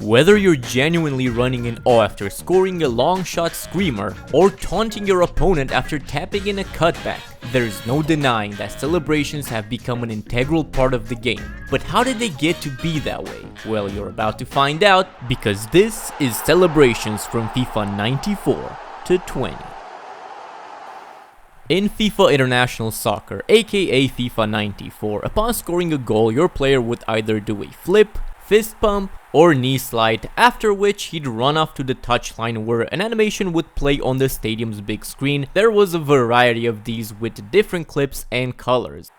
Whether you're genuinely running in awe after scoring a long shot screamer, or taunting your opponent after tapping in a cutback, there's no denying that celebrations have become an integral part of the game. But how did they get to be that way? Well, you're about to find out, because this is celebrations from FIFA 94 to 20. In FIFA International Soccer, aka FIFA 94, upon scoring a goal, your player would either do a flip, fist pump, or knee slide, after which he'd run off to the touchline where an animation would play on the stadium's big screen. There was a variety of these with different clips and colors.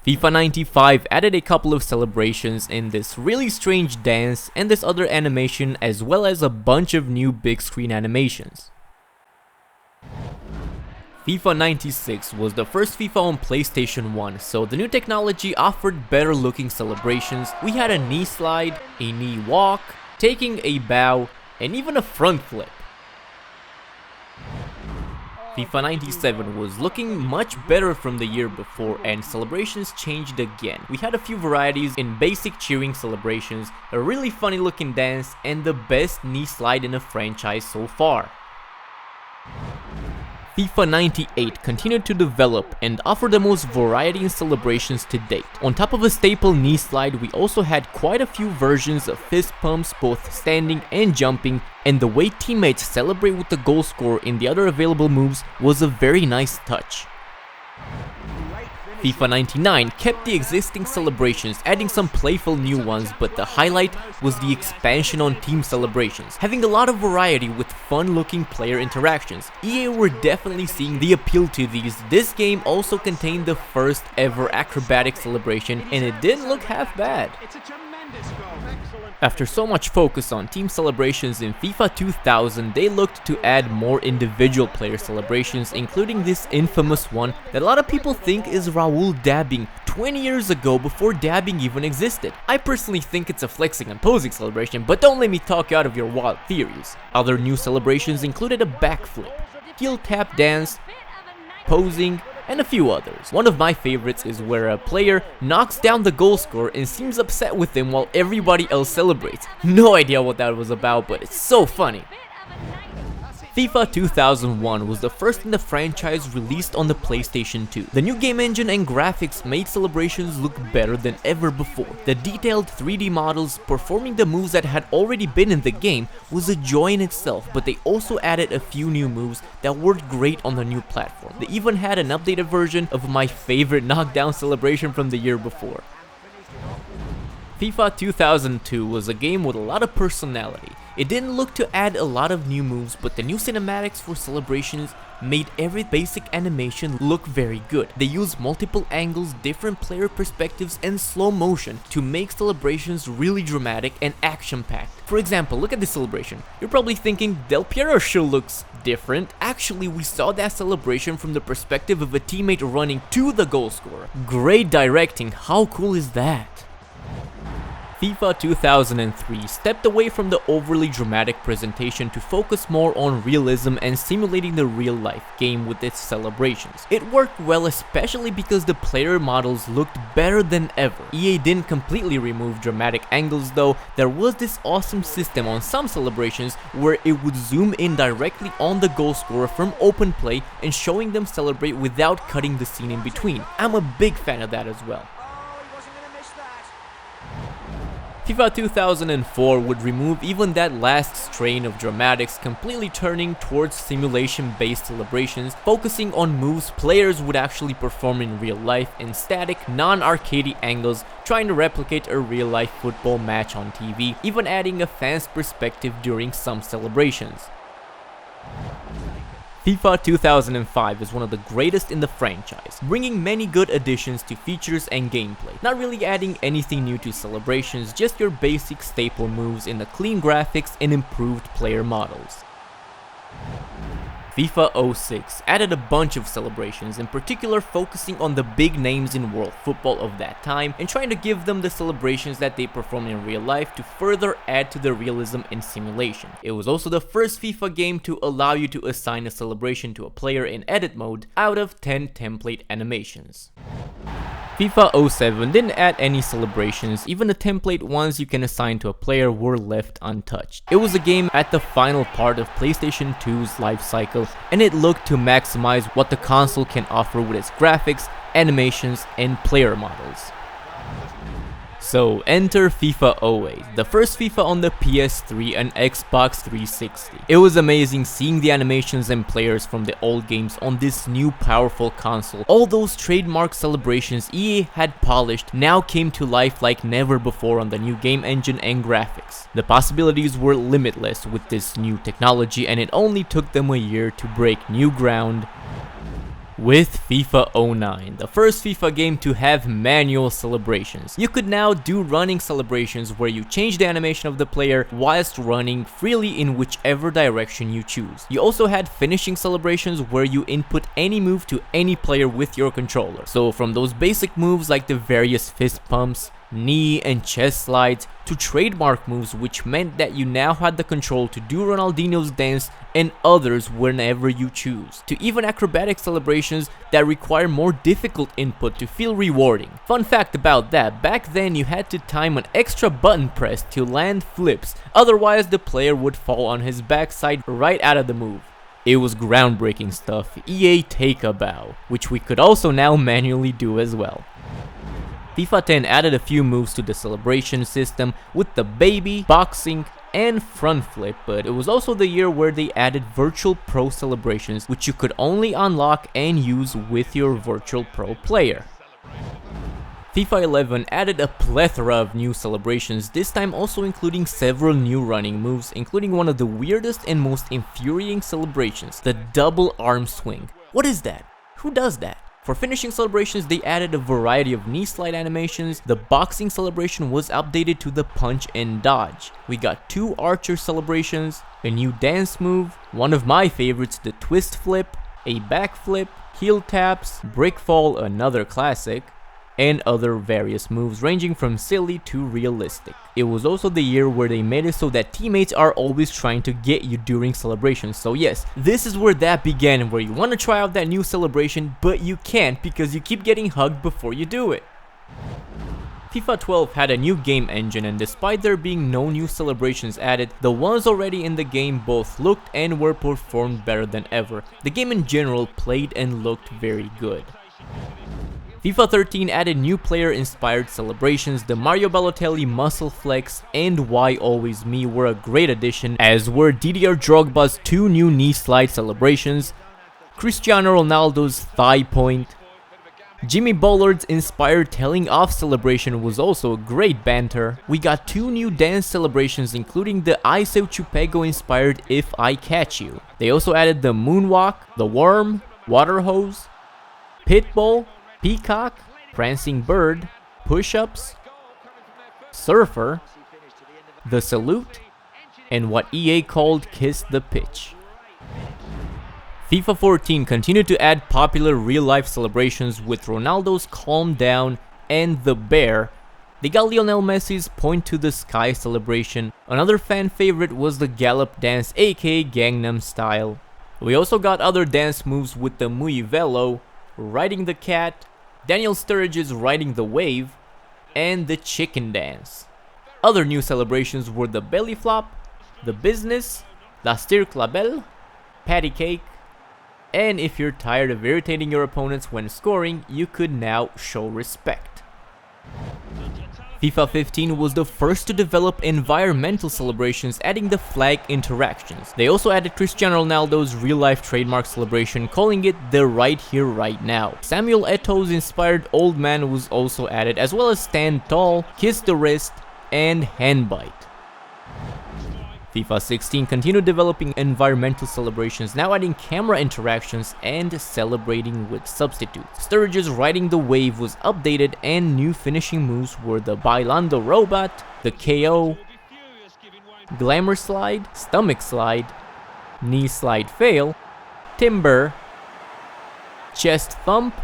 FIFA 95 added a couple of celebrations in this really strange dance and this other animation, as well as a bunch of new big screen animations. FIFA 96 was the first FIFA on PlayStation 1, so the new technology offered better looking celebrations. We had a knee slide, a knee walk, taking a bow, and even a front flip. FIFA 97 was looking much better from the year before, and celebrations changed again. We had a few varieties in basic cheering celebrations, a really funny looking dance, and the best knee slide in a franchise so far. FIFA 98 continued to develop and offer the most variety in celebrations to date. On top of a staple knee slide, we also had quite a few versions of fist pumps, both standing and jumping, and the way teammates celebrate with the goal scorer in the other available moves was a very nice touch. FIFA 99 kept the existing celebrations, adding some playful new ones, but the highlight was the expansion on team celebrations, having a lot of variety with fun looking player interactions. EA were definitely seeing the appeal to these. This game also contained the first ever acrobatic celebration, and it didn't look half bad. After so much focus on team celebrations in FIFA 2000, they looked to add more individual player celebrations, including this infamous one that a lot of people think is Raul dabbing 20 years ago before dabbing even existed. I personally think it's a flexing and posing celebration, but don't let me talk you out of your wild theories. Other new celebrations included a backflip, heel tap dance, posing, and a few others. One of my favorites is where a player knocks down the goal scorer and seems upset with him while everybody else celebrates. No idea what that was about, but it's so funny. FIFA 2001 was the first in the franchise released on the PlayStation 2. The new game engine and graphics made celebrations look better than ever before. The detailed 3D models performing the moves that had already been in the game was a joy in itself, but they also added a few new moves that worked great on the new platform. They even had an updated version of my favorite knockdown celebration from the year before. FIFA 2002 was a game with a lot of personality. It didn't look to add a lot of new moves, but the new cinematics for celebrations made every basic animation look very good. They used multiple angles, different player perspectives, and slow motion to make celebrations really dramatic and action-packed. For example, look at this celebration. You're probably thinking, Del Piero sure looks different. Actually, we saw that celebration from the perspective of a teammate running to the goal scorer. Great directing, how cool is that? FIFA 2003 stepped away from the overly dramatic presentation to focus more on realism and simulating the real-life game with its celebrations. It worked well, especially because the player models looked better than ever. EA didn't completely remove dramatic angles though. There was this awesome system on some celebrations where it would zoom in directly on the goal scorer from open play and showing them celebrate without cutting the scene in between. I'm a big fan of that as well. FIFA 2004 would remove even that last strain of dramatics, completely turning towards simulation-based celebrations, focusing on moves players would actually perform in real life in static, non-arcadey angles, trying to replicate a real-life football match on TV, even adding a fan's perspective during some celebrations. FIFA 2005 is one of the greatest in the franchise, bringing many good additions to features and gameplay. Not really adding anything new to celebrations, just your basic staple moves in the clean graphics and improved player models. FIFA 06 added a bunch of celebrations, in particular focusing on the big names in world football of that time and trying to give them the celebrations that they perform in real life to further add to the realism in simulation. It was also the first FIFA game to allow you to assign a celebration to a player in edit mode out of 10 template animations. FIFA 07 didn't add any celebrations, even the template ones you can assign to a player were left untouched. It was a game at the final part of PlayStation 2's life cycle, and it looked to maximize what the console can offer with its graphics, animations, and player models. So enter FIFA 08, the first FIFA on the PS3 and Xbox 360. It was amazing seeing the animations and players from the old games on this new powerful console. All those trademark celebrations EA had polished now came to life like never before on the new game engine and graphics. The possibilities were limitless with this new technology, and it only took them a year to break new ground with FIFA 09, the first FIFA game to have manual celebrations. You could now do running celebrations where you change the animation of the player whilst running freely in whichever direction you choose. You also had finishing celebrations where you input any move to any player with your controller. So from those basic moves like the various fist pumps, knee and chest slides, to trademark moves which meant that you now had the control to do Ronaldinho's dance and others whenever you choose, to even acrobatic celebrations that require more difficult input to feel rewarding. Fun fact about that, back then you had to time an extra button press to land flips, otherwise the player would fall on his backside right out of the move. It was groundbreaking stuff. EA, take a bow, which we could also now manually do as well. FIFA 10 added a few moves to the celebration system with the baby, boxing, and front flip, but it was also the year where they added virtual pro celebrations which you could only unlock and use with your virtual pro player. FIFA 11 added a plethora of new celebrations, this time also including several new running moves, including one of the weirdest and most infuriating celebrations, the double arm swing. What is that? Who does that? For finishing celebrations, they added a variety of knee slide animations. The boxing celebration was updated to the punch and dodge. We got 2 archer celebrations, a new dance move, one of my favorites, the twist flip, a backflip, heel taps, brick fall, another classic, and other various moves ranging from silly to realistic. It was also the year where they made it so that teammates are always trying to get you during celebrations. So yes, this is where that began, where you want to try out that new celebration but you can't because you keep getting hugged before you do it. FIFA 12 had a new game engine, and despite there being no new celebrations added, the ones already in the game both looked and were performed better than ever. The game in general played and looked very good. FIFA 13 added new player-inspired celebrations. The Mario Balotelli Muscle Flex and Why Always Me were a great addition, as were Didier Drogba's 2 new knee slide celebrations, Cristiano Ronaldo's Thigh Point, Jimmy Bullard's inspired Telling Off celebration was also a great banter. We got 2 new dance celebrations, including the Aiseu Chupego inspired If I Catch You. They also added the Moonwalk, the Worm, Water Hose, Pitbull, Peacock, Prancing Bird, Push-Ups, Surfer, the Salute, and what EA called Kiss the Pitch. FIFA 14 continued to add popular real-life celebrations with Ronaldo's Calm Down and the Bear. They got Lionel Messi's Point to the Sky celebration. Another fan favorite was the Gallop Dance, aka Gangnam Style. We also got other dance moves with the Muy Velo, Riding the Cat, Daniel Sturridge's Riding the Wave, and the Chicken Dance. Other new celebrations were the Belly Flop, the Business, La Stirk La Belle, Patty Cake, and if you're tired of irritating your opponents when scoring, you could now show respect. FIFA 15 was the first to develop environmental celebrations, adding the flag interactions. They also added Cristiano Ronaldo's real-life trademark celebration, calling it the Right Here Right Now. Samuel Eto'o's inspired Old Man was also added, as well as Stand Tall, Kiss the Wrist, and Handbite. FIFA 16 continued developing environmental celebrations, now adding camera interactions and celebrating with substitutes. Sturridge's Riding the Wave was updated, and new finishing moves were the Bailando Robot, the KO, Glamour Slide, Stomach Slide, Knee Slide Fail, Timber, Chest Thump,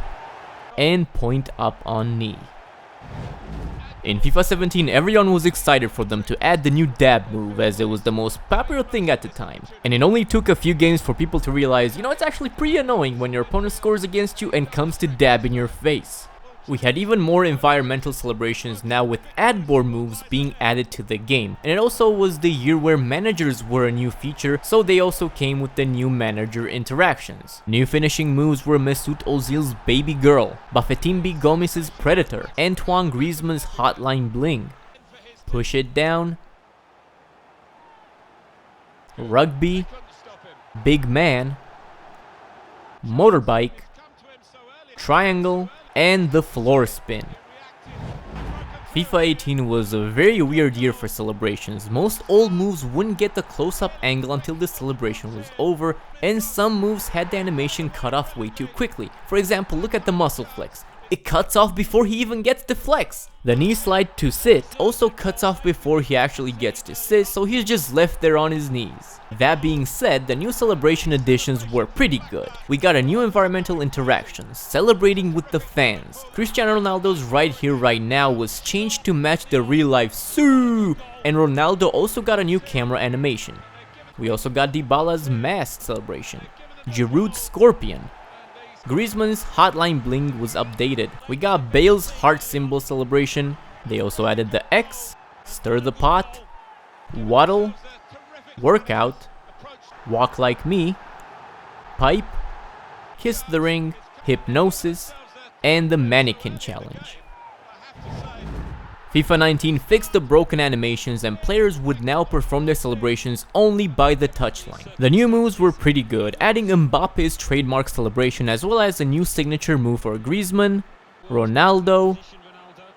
and Point Up on Knee. In FIFA 17, everyone was excited for them to add the new dab move, as it was the most popular thing at the time. And it only took a few games for people to realize, it's actually pretty annoying when your opponent scores against you and comes to dab in your face. We had even more environmental celebrations now with ad board moves being added to the game, and it also was the year where managers were a new feature, so they also came with the new manager interactions. New finishing moves were Mesut Ozil's Baby Girl, Bafetimbi Gomez's Predator, Antoine Griezmann's Hotline Bling, Push It Down, Rugby, Big Man, Motorbike, Triangle, and the Floor Spin. FIFA 18 was a very weird year for celebrations. Most old moves wouldn't get the close-up angle until the celebration was over, and some moves had the animation cut off way too quickly. For example, look at the muscle flex. It cuts off before he even gets the flex. The knee slide to sit also cuts off before he actually gets to sit, so he's just left there on his knees. That being said, the new celebration additions were pretty good. We got a new environmental interaction, celebrating with the fans. Cristiano Ronaldo's Right Here Right Now was changed to match the real life Sue, and Ronaldo also got a new camera animation. We also got Dybala's Mask celebration, Giroud's Scorpion. Griezmann's Hotline Bling was updated. We got Bale's heart symbol celebration. They also added the X, Stir the Pot, Waddle, Workout, Walk Like Me, Pipe, Kiss the Ring, Hypnosis, and the Mannequin challenge. FIFA 19 fixed the broken animations, and players would now perform their celebrations only by the touchline. The new moves were pretty good, adding Mbappe's trademark celebration as well as a new signature move for Griezmann, Ronaldo,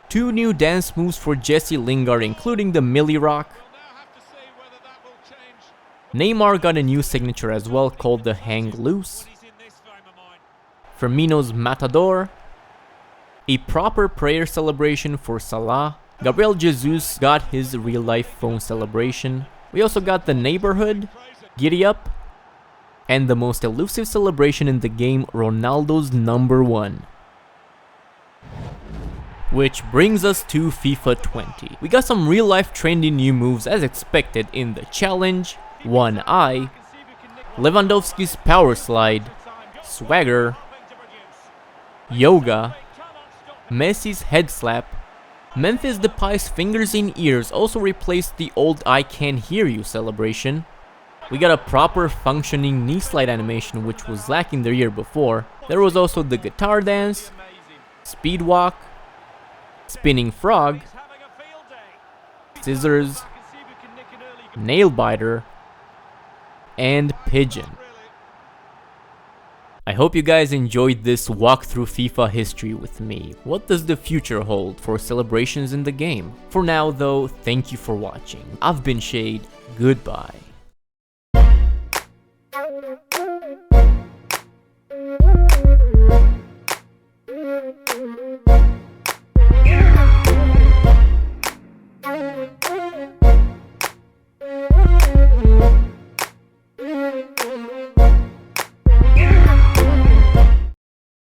2 new dance moves for Jesse Lingard including the Millie Rock. Neymar got a new signature as well called the Hang Loose. Firmino's Matador, a proper prayer celebration for Salah. Gabriel Jesus got his real life phone celebration. We also got the Neighborhood, Giddy Up, and the most elusive celebration in the game, Ronaldo's number 1. Which brings us to FIFA 20. We got some real life trendy new moves as expected in the challenge, One Eye, Lewandowski's Power Slide, Swagger, Yoga, Messi's Head Slap. Memphis Depay's Fingers in Ears also replaced the old I Can't Hear You celebration. We got a proper functioning knee slide animation which was lacking the year before. There was also the Guitar Dance, Speed Walk, Spinning Frog, Scissors, Nail Biter, and Pigeon. I hope you guys enjoyed this walkthrough FIFA history with me. What does the future hold for celebrations in the game? For now though, thank you for watching. I've been Shade, goodbye.